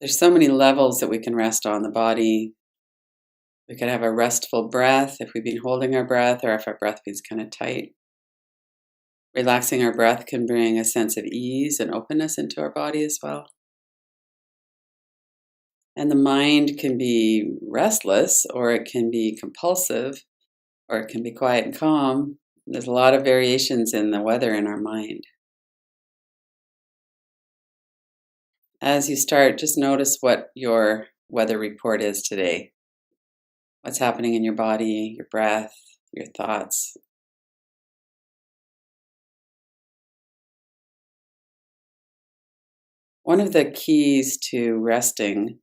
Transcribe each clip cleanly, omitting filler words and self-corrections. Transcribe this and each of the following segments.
There's so many levels that we can rest on the body. We could have a restful breath if we've been holding our breath or if our breath feels kind of tight. Relaxing our breath can bring a sense of ease and openness into our body as well. And the mind can be restless, or it can be compulsive, or it can be quiet and calm. There's a lot of variations in the weather in our mind. As you start, just notice what your weather report is today. What's happening in your body, your breath, your thoughts. One of the keys to resting,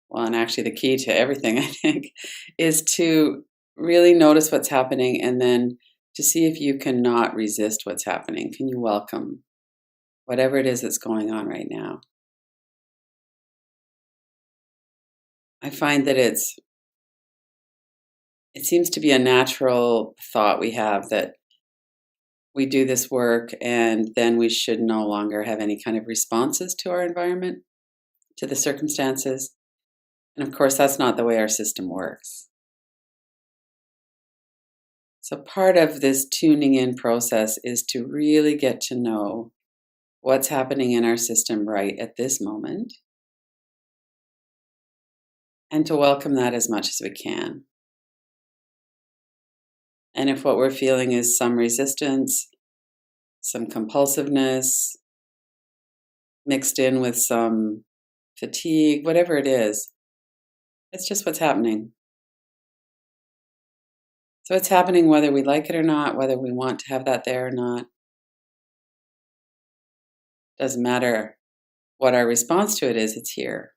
well, and actually the key to everything, I think, is to really notice what's happening and then to see if you can not resist what's happening. Can you welcome whatever it is that's going on right now? I find that it seems to be a natural thought we have that we do this work and then we should no longer have any kind of responses to our environment, to the circumstances. And of course, that's not the way our system works. So part of this tuning in process is to really get to know what's happening in our system right at this moment and to welcome that as much as we can. And if what we're feeling is some resistance, some compulsiveness, mixed in with some fatigue, whatever it is, it's just what's happening. So it's happening whether we like it or not, whether we want to have that there or not. Doesn't matter what our response to it is, it's here.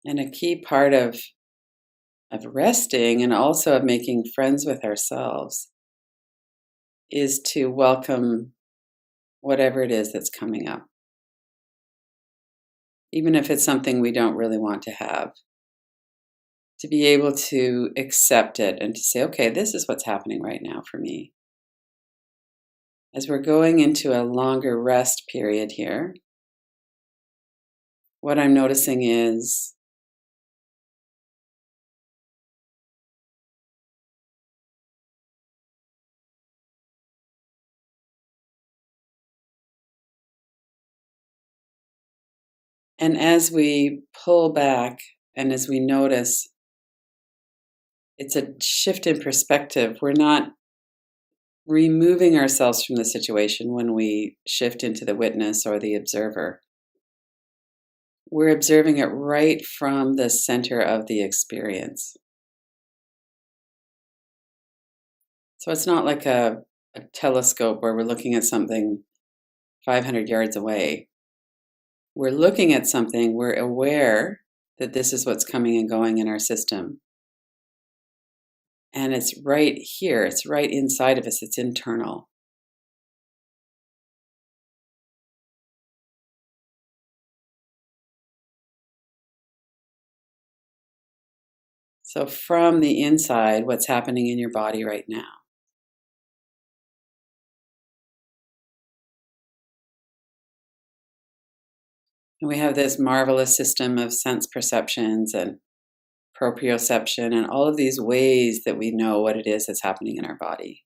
And a key part of resting and also of making friends with ourselves is to welcome whatever it is that's coming up. Even if it's something we don't really want to have. To be able to accept it and to say, okay, this is what's happening right now for me. As we're going into a longer rest period here, what I'm noticing is and as we pull back and as we notice, it's a shift in perspective. We're not removing ourselves from the situation when we shift into the witness or the observer. We're observing it right from the center of the experience. So it's not like a telescope where we're looking at something 500 yards away. We're looking at something, we're aware that this is what's coming and going in our system. And it's right here, it's right inside of us, it's internal. So from the inside, what's happening in your body right now? And we have this marvelous system of sense perceptions and proprioception and all of these ways that we know what it is that's happening in our body.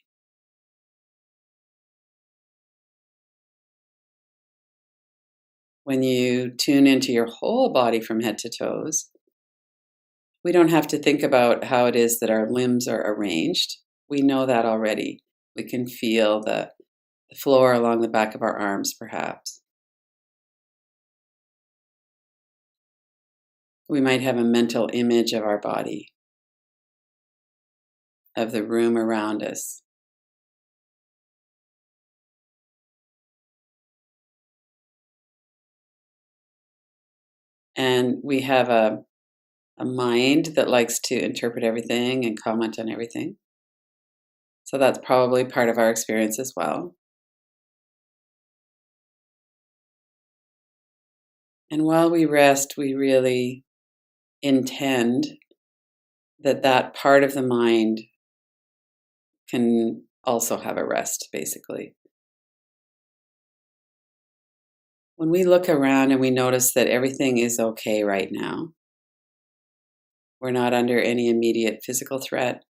When you tune into your whole body from head to toes, we don't have to think about how it is that our limbs are arranged. We know that already. We can feel the floor along the back of our arms, perhaps. We might have a mental image of our body, of the room around us. And we have a mind that likes to interpret everything and comment on everything. So that's probably part of our experience as well. And while we rest, we really intend that that part of the mind can also have a rest, basically. When we look around and we notice that everything is okay right now, we're not under any immediate physical threat.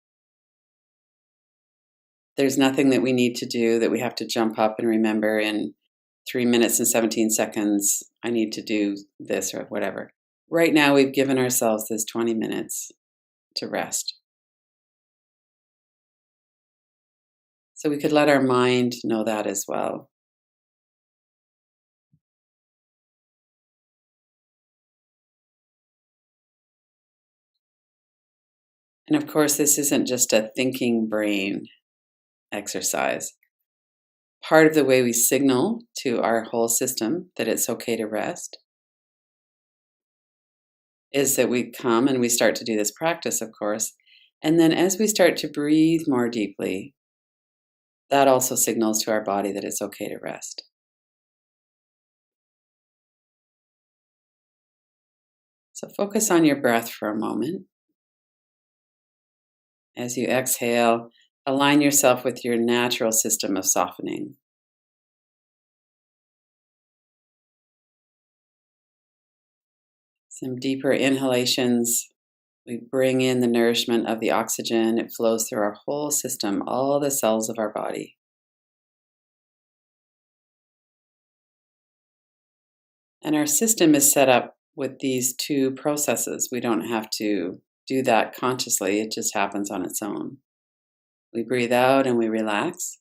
There's nothing that we need to do that we have to jump up and remember in 3 minutes and 17 seconds. I need to do this or whatever. Right now, we've given ourselves this 20 minutes to rest. So we could let our mind know that as well. And of course, this isn't just a thinking brain exercise. Part of the way we signal to our whole system that it's okay to rest is that we come and we start to do this practice, of course. And then as we start to breathe more deeply, that also signals to our body that it's okay to rest. So focus on your breath for a moment. As you exhale, align yourself with your natural system of softening. Some deeper inhalations. We bring in the nourishment of the oxygen. It flows through our whole system, all the cells of our body. And our system is set up with these two processes. We don't have to do that consciously, it just happens on its own. We breathe out and we relax.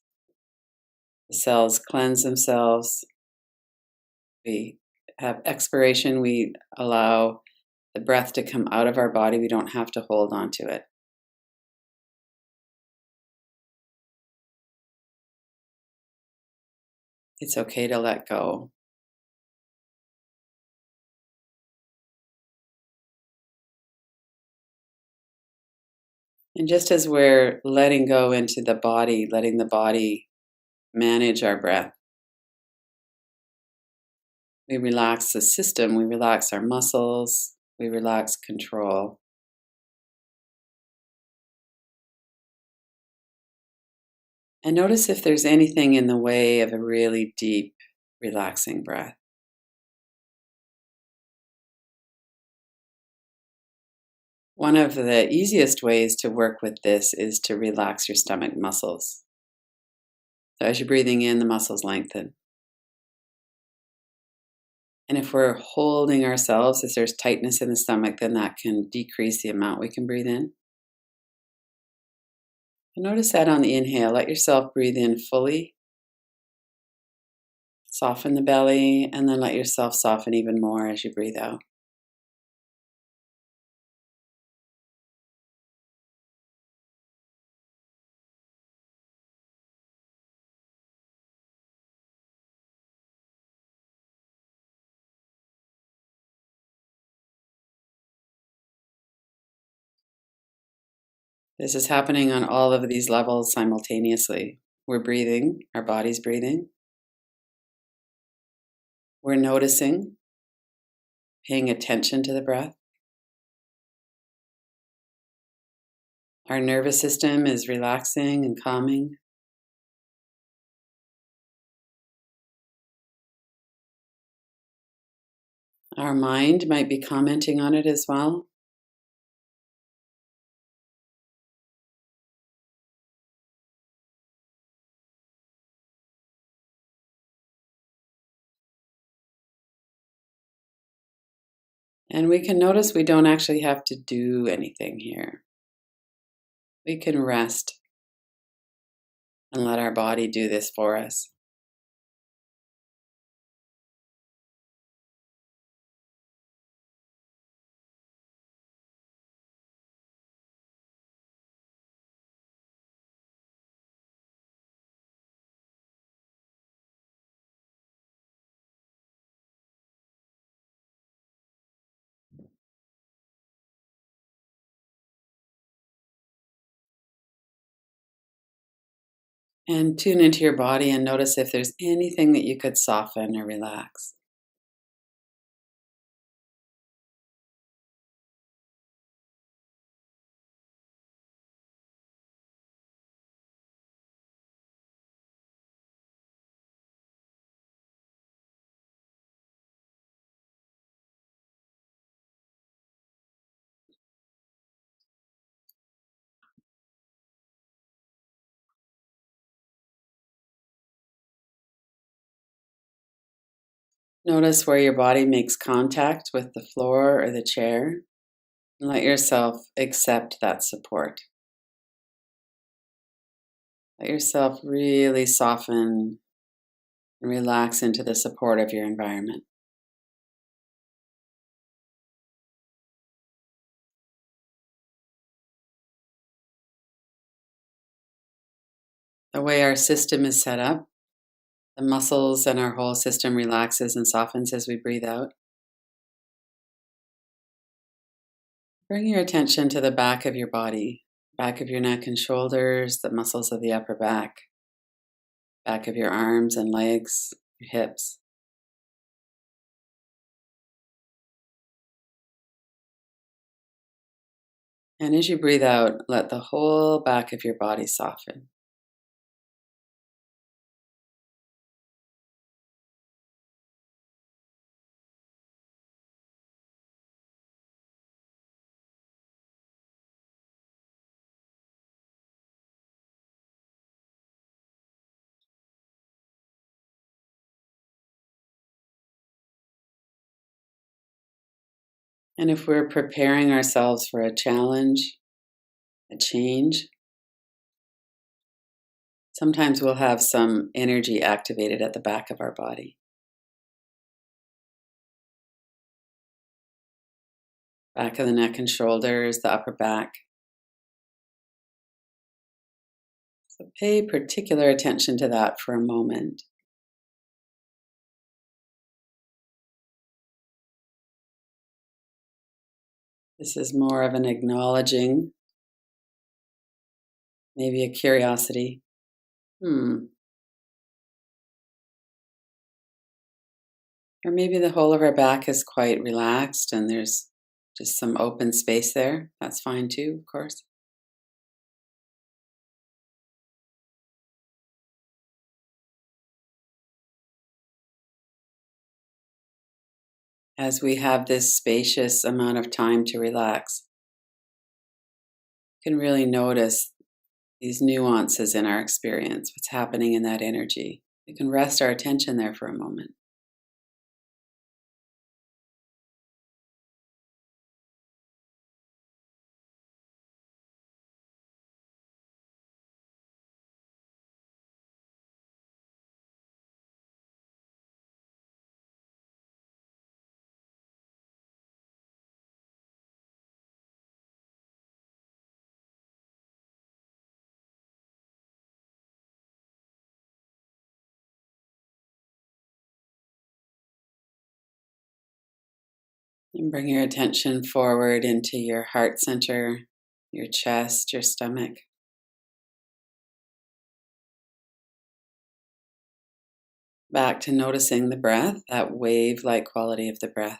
The cells cleanse themselves. We have expiration. We allow the breath to come out of our body. We don't have to hold on to it. It's okay to let go. And just as we're letting go into the body, letting the body manage our breath, we relax the system, we relax our muscles, we relax control. And notice if there's anything in the way of a really deep, relaxing breath. One of the easiest ways to work with this is to relax your stomach muscles. So as you're breathing in, the muscles lengthen. And if we're holding ourselves, if there's tightness in the stomach, then that can decrease the amount we can breathe in. And notice that on the inhale, let yourself breathe in fully. Soften the belly, and then let yourself soften even more as you breathe out. This is happening on all of these levels simultaneously. We're breathing, our body's breathing. We're noticing, paying attention to the breath. Our nervous system is relaxing and calming. Our mind might be commenting on it as well. And we can notice we don't actually have to do anything here. We can rest and let our body do this for us. And tune into your body and notice if there's anything that you could soften or relax. Notice where your body makes contact with the floor or the chair, and let yourself accept that support. Let yourself really soften and relax into the support of your environment. The way our system is set up, the muscles and our whole system relaxes and softens as we breathe out. Bring your attention to the back of your body, back of your neck and shoulders, the muscles of the upper back, back of your arms and legs, your hips. And as you breathe out, let the whole back of your body soften. And if we're preparing ourselves for a challenge, a change, sometimes we'll have some energy activated at the back of our body. Back of the neck and shoulders, the upper back. So pay particular attention to that for a moment. This is more of an acknowledging, maybe a curiosity. Or maybe the whole of our back is quite relaxed and there's just some open space there. That's fine too, of course. As we have this spacious amount of time to relax, you can really notice these nuances in our experience, what's happening in that energy. We can rest our attention there for a moment. And bring your attention forward into your heart center, your chest, your stomach. Back to noticing the breath, that wave-like quality of the breath.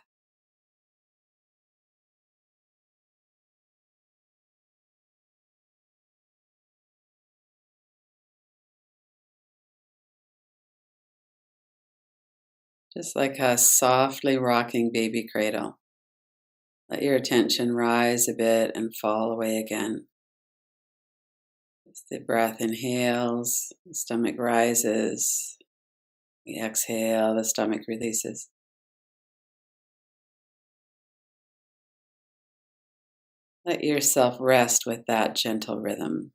Just like a softly rocking baby cradle. Let your attention rise a bit and fall away again. As the breath inhales, the stomach rises. We exhale, the stomach releases. Let yourself rest with that gentle rhythm.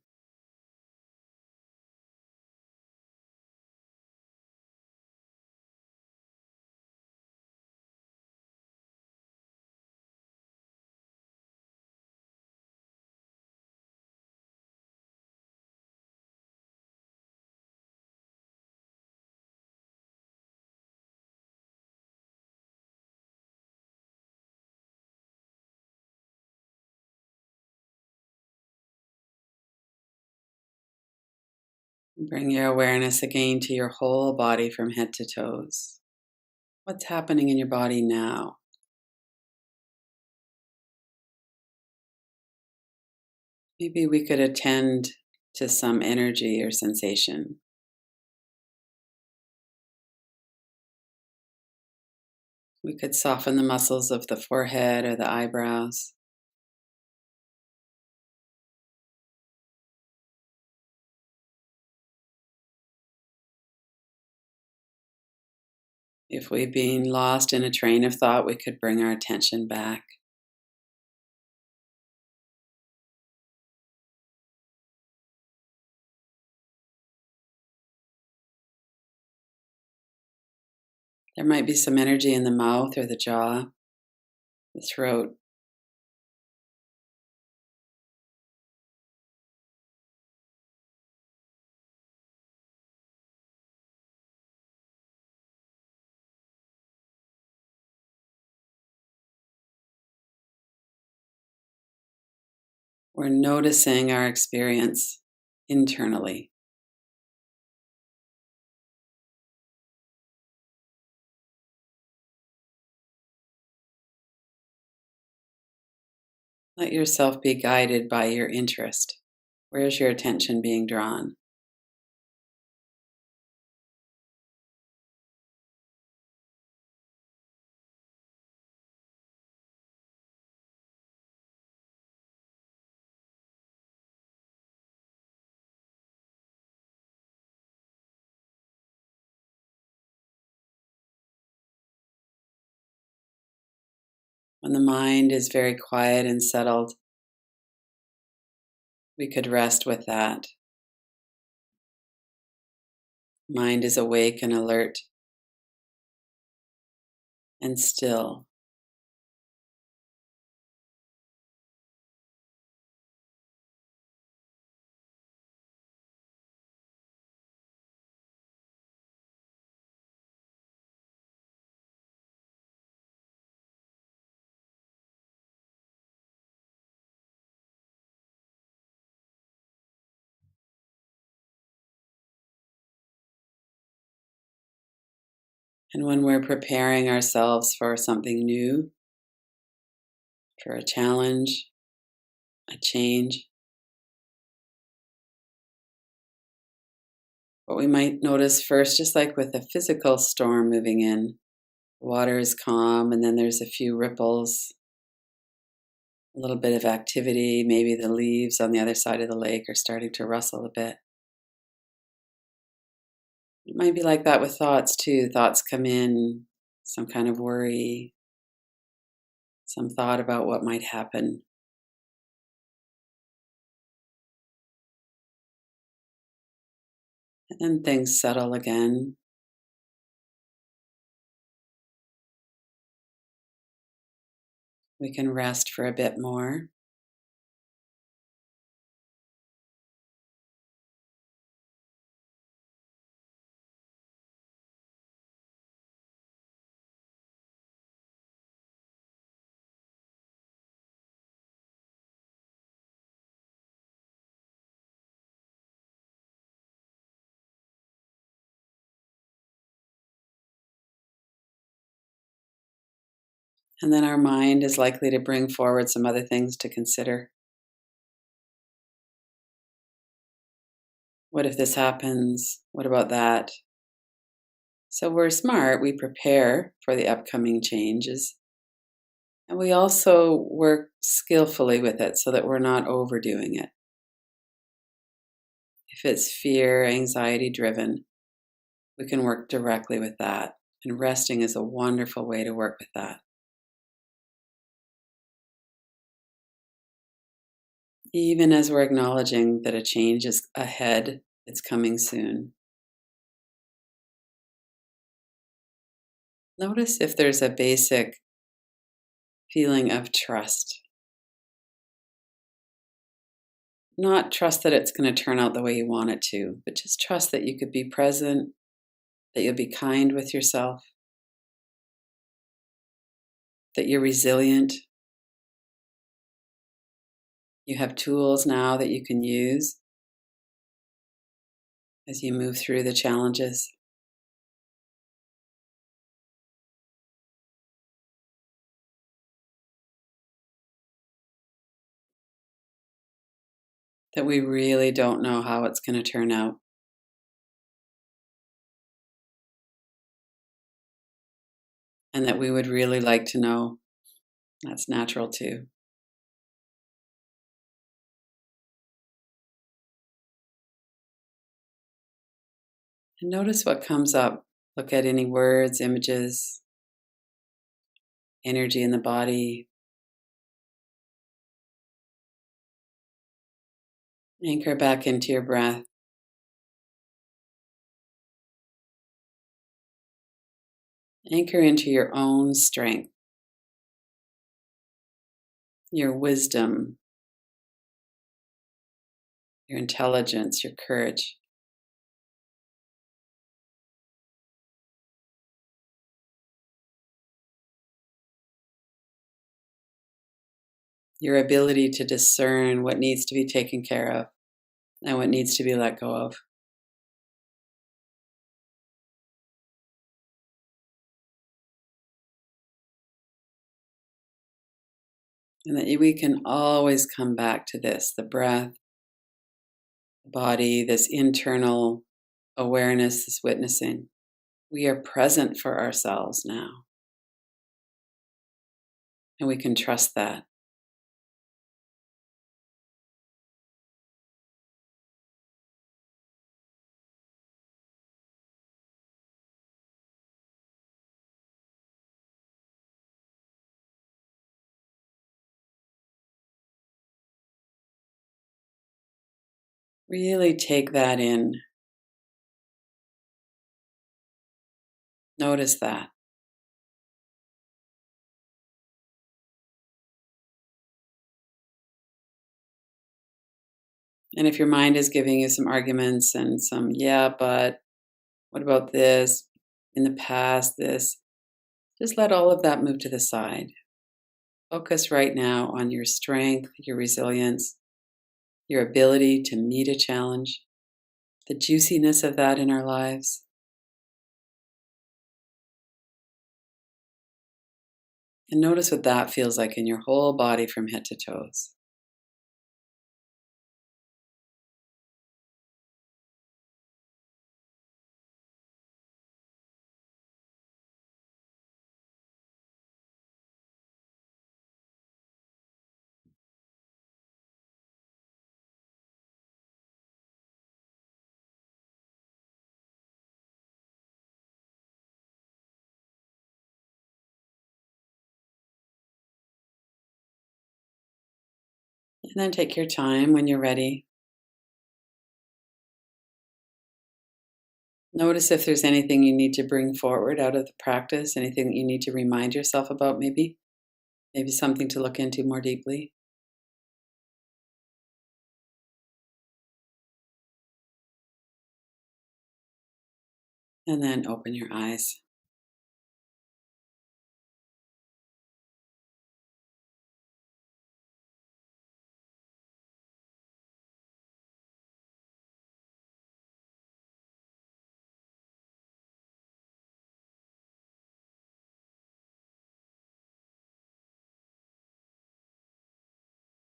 Bring your awareness again to your whole body from head to toes. What's happening in your body now? Maybe we could attend to some energy or sensation. We could soften the muscles of the forehead or the eyebrows. If we've been lost in a train of thought, we could bring our attention back. There might be some energy in the mouth or the jaw, the throat. We're noticing our experience internally. Let yourself be guided by your interest. Where's your attention being drawn? When the mind is very quiet and settled, we could rest with that. Mind is awake and alert and still. And when we're preparing ourselves for something new, for a challenge, a change, what we might notice first, just like with a physical storm moving in, the water is calm and then there's a few ripples, a little bit of activity, maybe the leaves on the other side of the lake are starting to rustle a bit. It might be like that with thoughts too. Thoughts come in, some kind of worry, some thought about what might happen. And then things settle again. We can rest for a bit more. And then our mind is likely to bring forward some other things to consider. What if this happens? What about that? So we're smart, we prepare for the upcoming changes, and we also work skillfully with it so that we're not overdoing it. If it's fear, anxiety driven, we can work directly with that. And resting is a wonderful way to work with that. Even as we're acknowledging that a change is ahead, it's coming soon. Notice if there's a basic feeling of trust. Not trust that it's going to turn out the way you want it to, but just trust that you could be present, that you'll be kind with yourself, that you're resilient. You have tools now that you can use as you move through the challenges. That we really don't know how it's going to turn out. And that we would really like to know. That's natural too. And notice what comes up, Look at any words, images, energy in the body. Anchor back into your breath. Anchor into your own strength, your wisdom, your intelligence, your courage. Your ability to discern what needs to be taken care of and what needs to be let go of. And that we can always come back to this, the breath, the body, this internal awareness, this witnessing. We are present for ourselves now. And we can trust that. Really take that in. Notice that. And if your mind is giving you some arguments and some, yeah, but what about this? In the past, this, just let all of that move to the side. Focus right now on your strength, your resilience, your ability to meet a challenge, the juiciness of that in our lives. And notice what that feels like in your whole body from head to toes. And then take your time when you're ready. Notice if there's anything you need to bring forward out of the practice, anything that you need to remind yourself about, maybe something to look into more deeply. And then open your eyes.